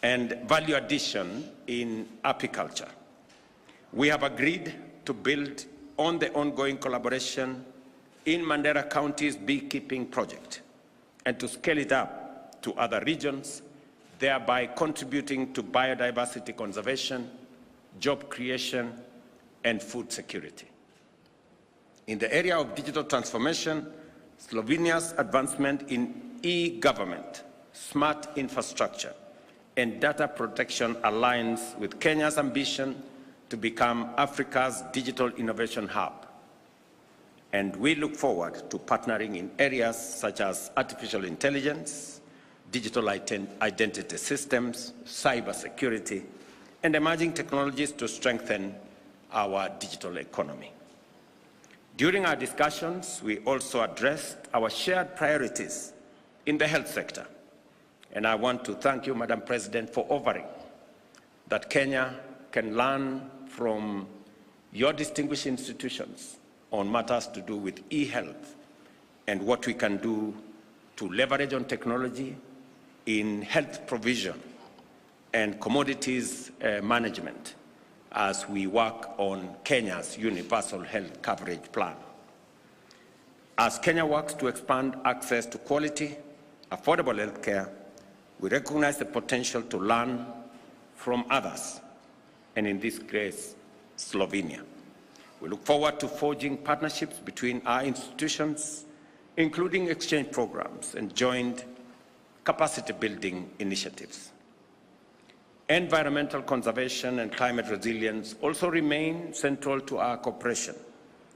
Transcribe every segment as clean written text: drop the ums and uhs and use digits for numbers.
and value addition in apiculture. We have agreed to build on the ongoing collaboration in Mandera County's beekeeping project and to scale it up to other regions, thereby contributing to biodiversity conservation, job creation, and food security. In the area of digital transformation, Slovenia's advancement in e-government, smart infrastructure, and data protection aligns with Kenya's ambition to become Africa's digital innovation hub. And we look forward to partnering in areas such as artificial intelligence, digital identity systems, cybersecurity, and emerging technologies to strengthen our digital economy. During our discussions, we also addressed our shared priorities in the health sector. And I want to thank you, Madam President, for offering that Kenya can learn from your distinguished institutions on matters to do with e-health and what we can do to leverage on technology in health provision and commodities management as we work on Kenya's universal health coverage plan. As Kenya works to expand access to quality, affordable health care, we recognize the potential to learn from others, and in this case, Slovenia. We look forward to forging partnerships between our institutions, including exchange programs and joint capacity building initiatives. Environmental conservation and climate resilience also remain central to our cooperation.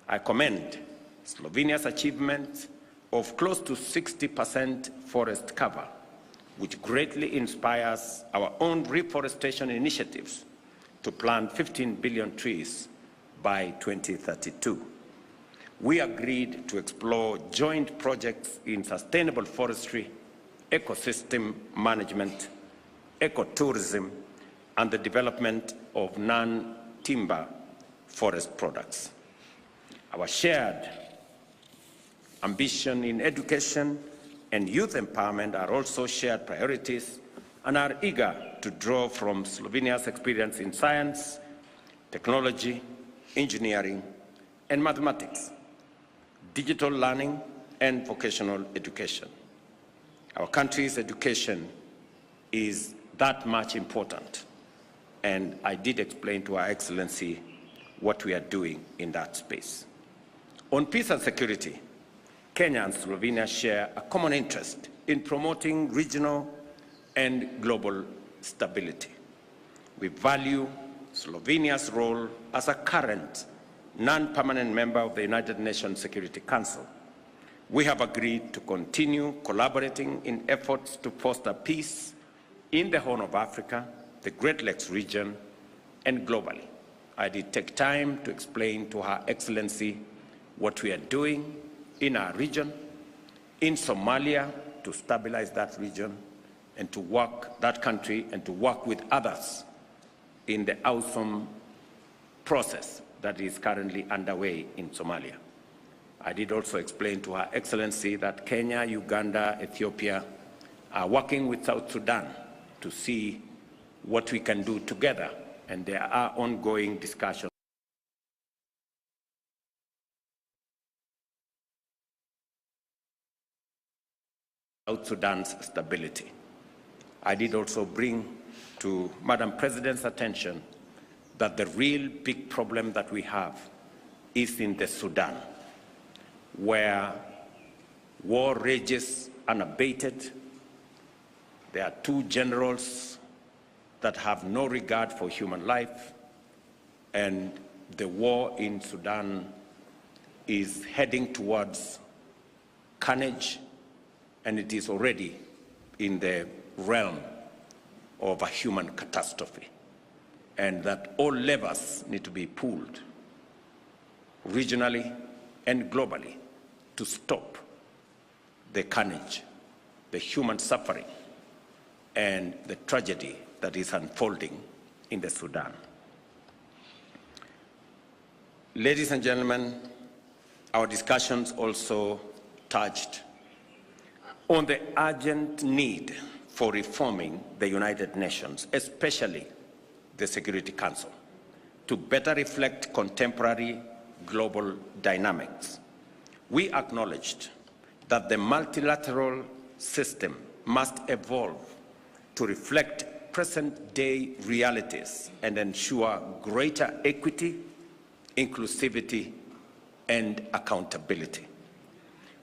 I commend Slovenia's achievement of close to 60% forest cover, which greatly inspires our own reforestation initiatives to plant 15 billion trees by 2032. We agreed to explore joint projects in sustainable forestry, ecosystem management, ecotourism, and the development of non-timber forest products. Our shared ambition in education and youth empowerment are also shared priorities and are eager to draw from Slovenia's experience in science, technology, engineering, and mathematics, digital learning, and vocational education. Our country's education is that much important, and I did explain to Her Excellency what we are doing in that space. On peace and security, Kenya and Slovenia share a common interest in promoting regional and global stability. We value Slovenia's role as a current non-permanent member of the United Nations Security Council. We have agreed to continue collaborating in efforts to foster peace in the Horn of Africa, the Great Lakes region, and globally. I did take time to explain to Her Excellency what we are doing in our region, in Somalia, to stabilize that region, and to work that country and to work with others in the awesome process that is currently underway in Somalia. I did also explain to Her Excellency that Kenya, Uganda, Ethiopia are working with South Sudan to see what we can do together, and there are ongoing discussions South Sudan's stability. I did also bring to Madam President's attention that the real big problem that we have is in the Sudan, where war rages unabated. There are two generals that have no regard for human life, and the war in Sudan is heading towards carnage, and it is already in the realm of a human catastrophe, and that all levers need to be pulled regionally and globally to stop the carnage, the human suffering, and the tragedy that is unfolding in the Sudan. Ladies and gentlemen, our discussions also touched on the urgent need for reforming the United Nations, especially the Security Council, to better reflect contemporary global dynamics. We acknowledged that the multilateral system must evolve to reflect present-day realities and ensure greater equity, inclusivity, and accountability.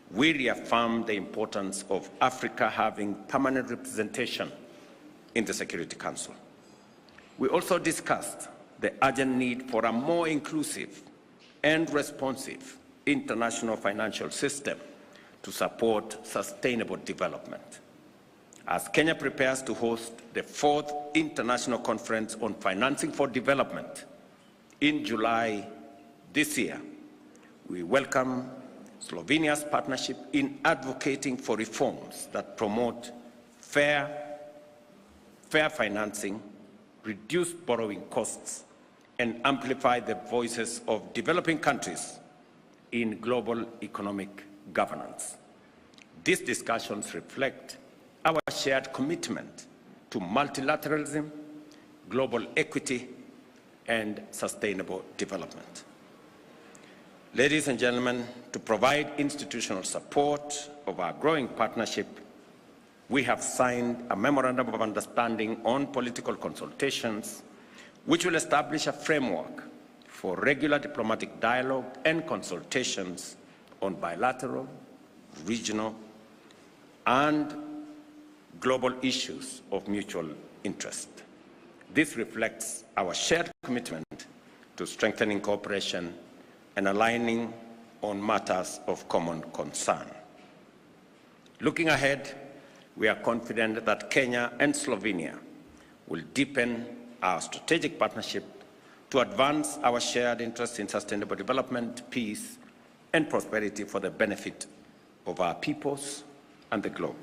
We reaffirmed the importance of Africa having permanent representation in the Security Council. We also discussed the urgent need for a more inclusive and responsive international financial system to support sustainable development. As Kenya prepares to host the 4th International Conference on Financing for Development in July this year, we welcome Slovenia's partnership in advocating for reforms that promote fair financing, reduce borrowing costs, and amplify the voices of developing countries in global economic governance. These discussions reflect our shared commitment to multilateralism, global equity, and sustainable development. Ladies and gentlemen, to provide institutional support of our growing partnership, we have signed a Memorandum of Understanding on political consultations, which will establish a framework for regular diplomatic dialogue and consultations on bilateral, regional, and global issues of mutual interest. This reflects our shared commitment to strengthening cooperation and aligning on matters of common concern. Looking ahead, we are confident that Kenya and Slovenia will deepen our strategic partnership to advance our shared interests in sustainable development, peace, and prosperity for the benefit of our peoples and the globe.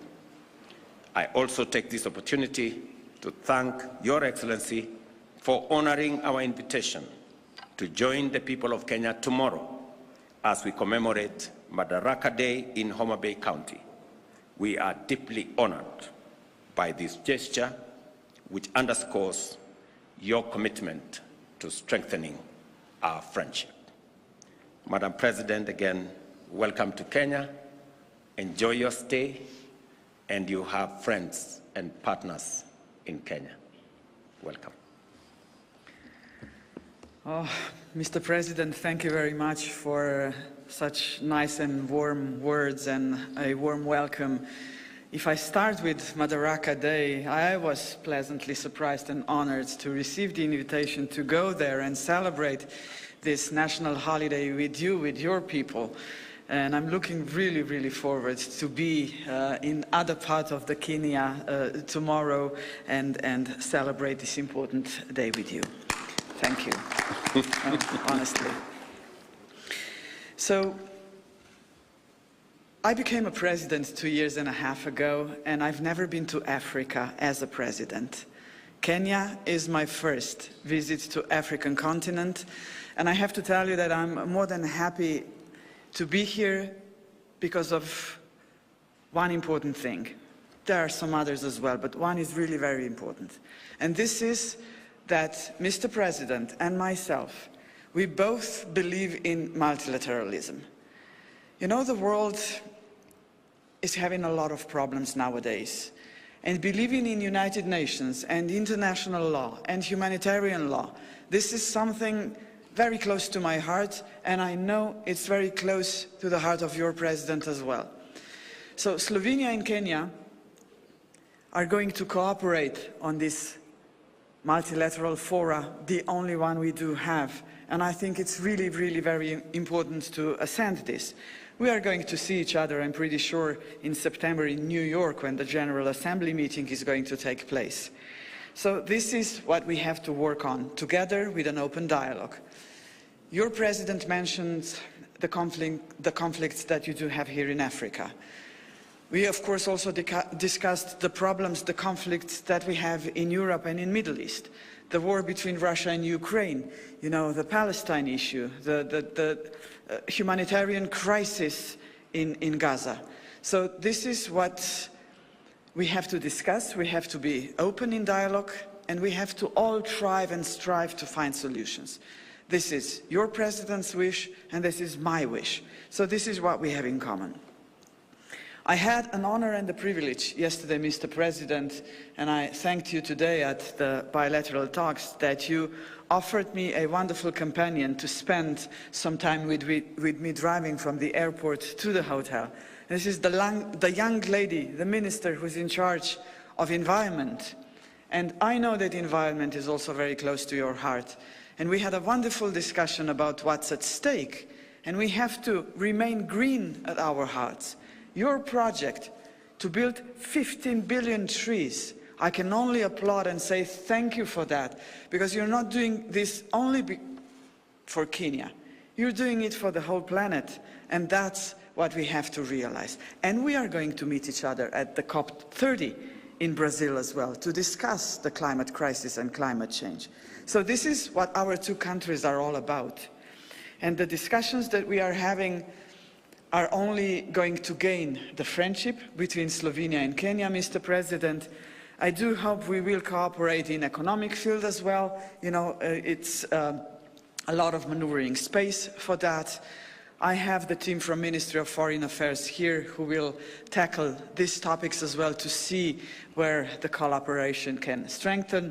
I also take this opportunity to thank Your Excellency for honoring our invitation to join the people of Kenya tomorrow as we commemorate Madaraka Day in Homa Bay County. We are deeply honored by this gesture, which underscores your commitment to strengthening our friendship. Madam President, again, welcome to Kenya. Enjoy your stay, and you have friends and partners in Kenya. Welcome. Oh, Mr. President, thank you very much for such nice and warm words and a warm welcome. If I start with Madaraka Day, I was pleasantly surprised and honored to receive the invitation to go there and celebrate this national holiday with you, with your people. And I'm looking really, really forward to be in other parts of the Kenya tomorrow and celebrate this important day with you. Thank you, honestly. So, I became a president 2.5 years ago, and I've never been to Africa as a president. Kenya is my first visit to African continent, and I have to tell you that I'm more than happy to be here because of one important thing. There are some others as well, but one is really very important. And this is that Mr. President and myself, we both believe in multilateralism. You know, the world is having a lot of problems nowadays. And believing in United Nations and international law and humanitarian law, this is something very close to my heart, and I know it's very close to the heart of your president as well. So Slovenia and Kenya are going to cooperate on this multilateral fora, the only one we do have. And I think it's really, really very important to ascend this. We are going to see each other, I'm pretty sure, in September in New York when the General Assembly meeting is going to take place. So this is what we have to work on, together with an open dialogue. Your president mentioned the conflicts that you do have here in Africa. We, of course, also discussed the problems, the conflicts that we have in Europe and in Middle East. The war between Russia and Ukraine, you know, the Palestine issue, the humanitarian crisis in Gaza. So this is what We have to discuss, we have to be open in dialogue, and we have to all try and strive to find solutions. This is your president's wish, and this is my wish. So this is what we have in common. I had an honor and the privilege yesterday, Mr. President, and I thanked you today at the bilateral talks that you offered me a wonderful companion to spend some time with me driving from the airport to the hotel. This is the young lady, the minister who's in charge of environment. And I know that environment is also very close to your heart. And we had a wonderful discussion about what's at stake. And we have to remain green at our hearts. Your project to build 15 billion trees, I can only applaud and say thank you for that, because you're not doing this only for Kenya. You're doing it for the whole planet, and that's what we have to realize. And we are going to meet each other at the COP30 in Brazil as well to discuss the climate crisis and climate change. So this is what our two countries are all about. And the discussions that we are having are only going to gain the friendship between Slovenia and Kenya, Mr. President. I do hope we will cooperate in economic field as well. You know, it's a lot of maneuvering space for that. I have the team from Ministry of Foreign Affairs here who will tackle these topics as well to see where the collaboration can strengthen.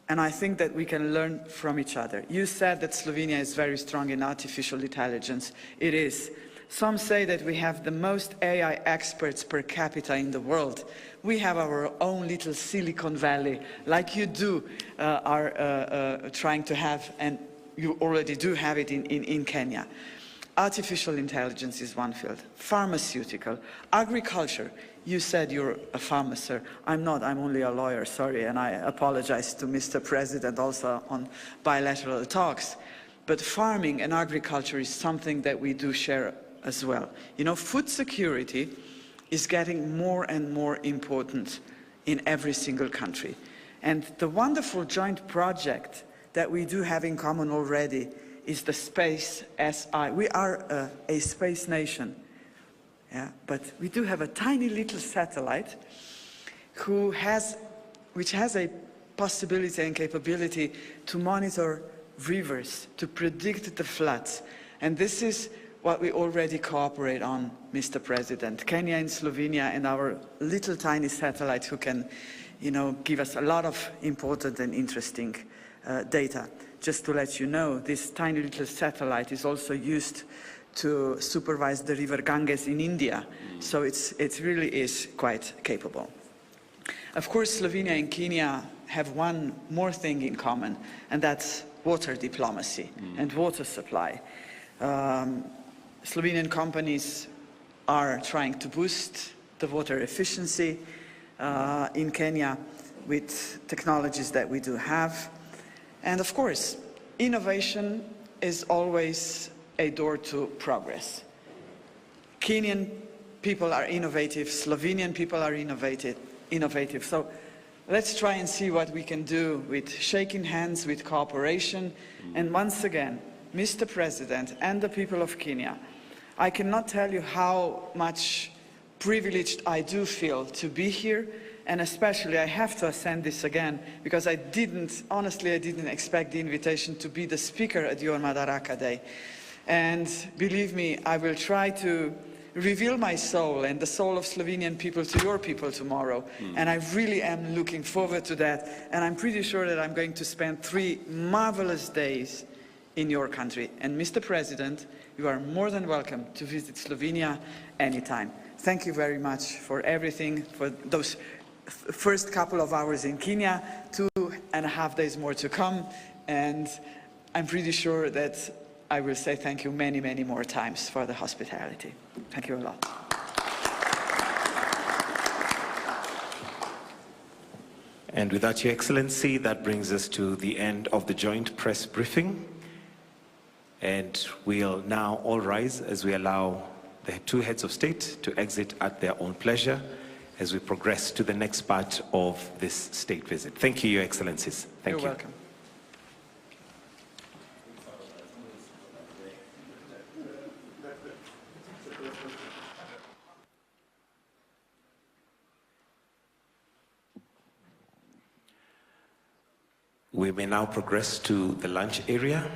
And I think that we can learn from each other. You said that Slovenia is very strong in artificial intelligence. It is. Some say that we have the most AI experts per capita in the world. We have our own little Silicon Valley, like you are trying to have, and you already do have it in Kenya. Artificial intelligence is one field. Pharmaceutical, agriculture. You said you're a farmer, sir. I'm not, I'm only a lawyer, sorry, and I apologize to Mr. President also on bilateral talks. But farming and agriculture is something that we do share as well. You know, food security is getting more and more important in every single country. And the wonderful joint project that we do have in common already is the Space SI. We are a space nation, yeah, but we do have a tiny little satellite which has a possibility and capability to monitor rivers, to predict the floods. And this is what we already cooperate on, Mr. President. Kenya and Slovenia and our little tiny satellite who can, you know, give us a lot of important and interesting data. Just to let you know, this tiny little satellite is also used to supervise the river Ganges in India. So it really is quite capable. Of course, Slovenia and Kenya have one more thing in common, and that's water diplomacy and water supply. Slovenian companies are trying to boost the water efficiency in Kenya with technologies that we do have. And of course, innovation is always a door to progress. Kenyan people are innovative, Slovenian people are innovative. So let's try and see what we can do with shaking hands, with cooperation. And once again, Mr. President and the people of Kenya, I cannot tell you how much privileged I do feel to be here. And especially, I have to send this again, because honestly, I didn't expect the invitation to be the speaker at your Madaraka Day. And believe me, I will try to reveal my soul and the soul of Slovenian people to your people tomorrow. And I really am looking forward to that. And I'm pretty sure that I'm going to spend 3 marvelous days in your country. And Mr. President, you are more than welcome to visit Slovenia anytime. Thank you very much for everything, for those first couple of hours in Kenya, 2.5 days more to come, and I'm pretty sure that I will say thank you many, many more times for the hospitality. Thank you a lot. And with that, Your Excellency, that brings us to the end of the joint press briefing. And we'll now all rise as we allow the 2 heads of state to exit at their own pleasure as we progress to the next part of this state visit. Thank you, Your Excellencies. Thank you. You're welcome. We may now progress to the lunch area.